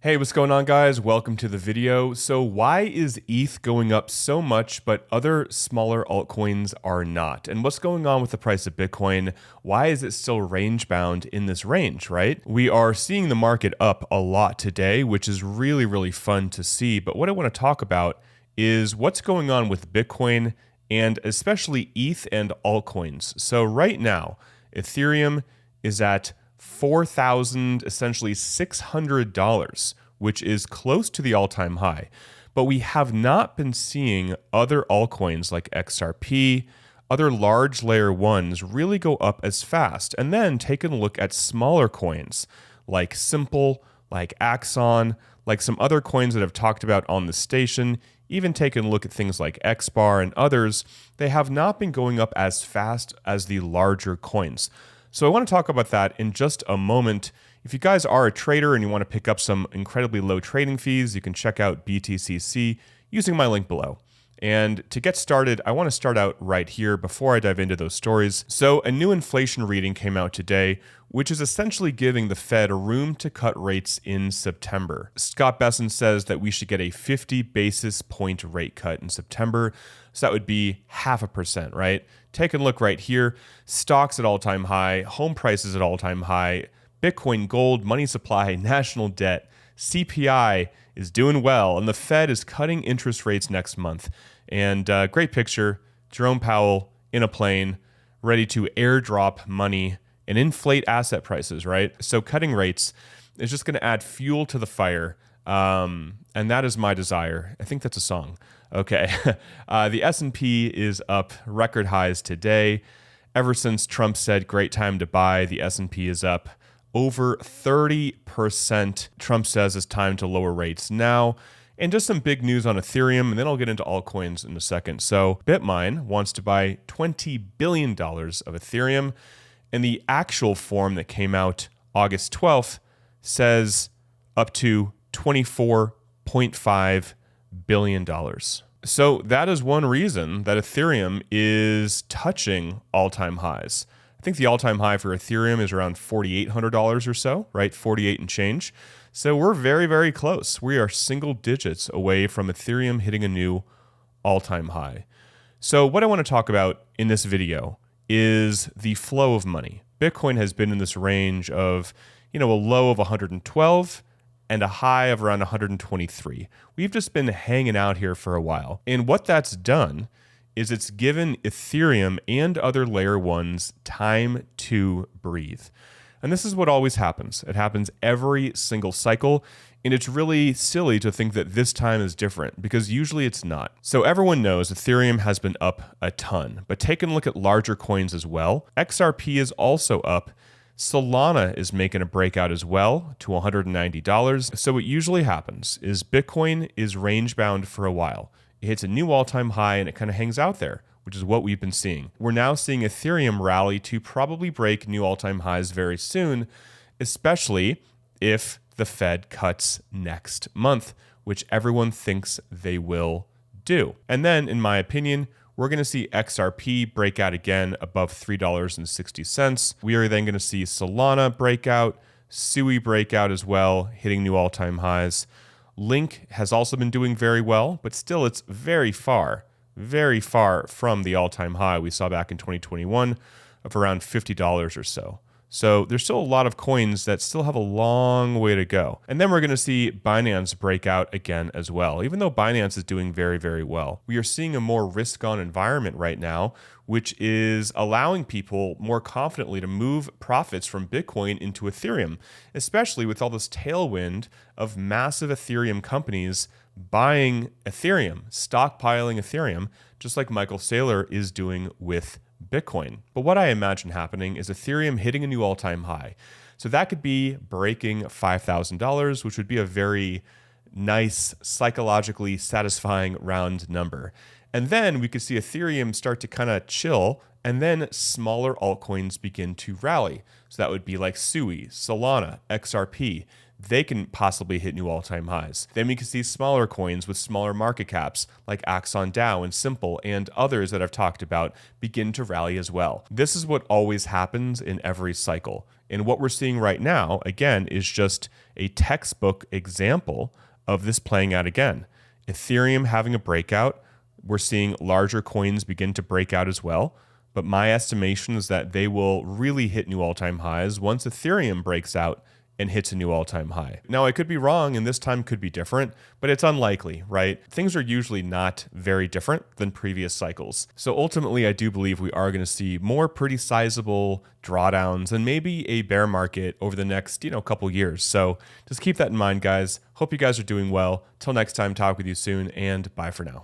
Hey, what's going on, guys? Welcome to the video. So why is ETH going up so much, but other smaller altcoins are not? And what's going on with the price of Bitcoin? Why is it still range bound in this range, right? We are seeing the market up a lot today, which is really fun to see. But what I want to talk about is what's going on with Bitcoin and especially ETH and altcoins. So right now, Ethereum is at $4,000, essentially $600, which is close to the all-time high. But we have not been seeing other altcoins like XRP, other large layer ones really go up as fast. And then taking a look at smaller coins like Simple, like Axon, like some other coins that I've talked about on the station, even taking a look at things like XBAR and others, they have not been going up as fast as the larger coins. So I want to talk about that in just a moment. If you guys are a trader and you want to pick up some incredibly low trading fees, you can check out BTCC using my link below. And to get started, I want to start out right here before I dive into those stories. So a new inflation reading came out today, which is essentially giving the Fed room to cut rates in September. Scott Bessent says that we should get a 50 basis point rate cut in September. So that would be 0.5%, right? Take a look right here. Stocks at all-time high, home prices at all-time high, Bitcoin, gold, money supply, national debt, CPI is doing well, and the Fed is cutting interest rates next month. And great picture, Jerome Powell in a plane, ready to airdrop money and inflate asset prices, right? So cutting rates is just going to add fuel to the fire, and that is my desire. I think that's a song. Okay, the S&P is up record highs today. Ever since Trump said great time to buy, the S&P is up over 30%. Trump says it's time to lower rates now. And just some big news on Ethereum, and then I'll get into altcoins in a second. So BitMine wants to buy $20 billion of Ethereum, and the actual form that came out August 12th says up to $24.5 billion. So that is one reason that Ethereum is touching all-time highs. I think the all-time high for Ethereum is around $4,800 or so, right? 48 and change. So we're very close. We are single digits away from Ethereum hitting a new all-time high. So what I want to talk about in this video is the flow of money. Bitcoin has been in this range of, a low of 112 and a high of around 123. We've just been hanging out here for a while. And what that's done is it's given Ethereum and other layer ones time to breathe. And this is what always happens. It happens every single cycle, and it's really silly to think that this time is different because usually it's not. So everyone knows Ethereum has been up a ton, but take a look at larger coins as well. XRP is also up. Solana is making a breakout as well to $190. So what usually happens is Bitcoin is range bound for a while. It hits a new all-time high and it kind of hangs out there, which is what we've been seeing. We're now seeing Ethereum rally to probably break new all-time highs very soon, especially if the Fed cuts next month, which everyone thinks they will do. And then, in my opinion, we're going to see XRP break out again above $3.60. We are then going to see Solana break out, Sui break out as well, hitting new all-time highs. Link has also been doing very well, but still it's very far from the all-time high we saw back in 2021 of around $50 or so. So there's still a lot of coins that still have a long way to go. And then we're going to see Binance break out again as well. Even though Binance is doing very well, we are seeing a more risk-on environment right now, which is allowing people more confidently to move profits from Bitcoin into Ethereum, especially with all this tailwind of massive Ethereum companies buying Ethereum, stockpiling Ethereum, just like Michael Saylor is doing with Bitcoin. But what I imagine happening is Ethereum hitting a new all-time high. So that could be breaking $5,000, which would be a very nice, psychologically satisfying round number. And then we could see Ethereum start to kind of chill, and then smaller altcoins begin to rally. So that would be like Sui, Solana, XRP. they can possibly hit new all-time highs. Then we can see smaller coins with smaller market caps like Axon DAO and Simple and others that I've talked about begin to rally as well. This is what always happens in every cycle. And what we're seeing right now, again, is just a textbook example of this playing out again. Ethereum having a breakout. We're seeing larger coins begin to break out as well. But my estimation is that they will really hit new all-time highs once Ethereum breaks out and hits a new all-time high. Now, I could be wrong, and this time could be different, but it's unlikely, right? Things are usually not very different than previous cycles. So ultimately, I do believe we are going to see more pretty sizable drawdowns and maybe a bear market over the next, couple years. So just keep that in mind, guys. Hope you guys are doing well. Till next time, talk with you soon, and bye for now.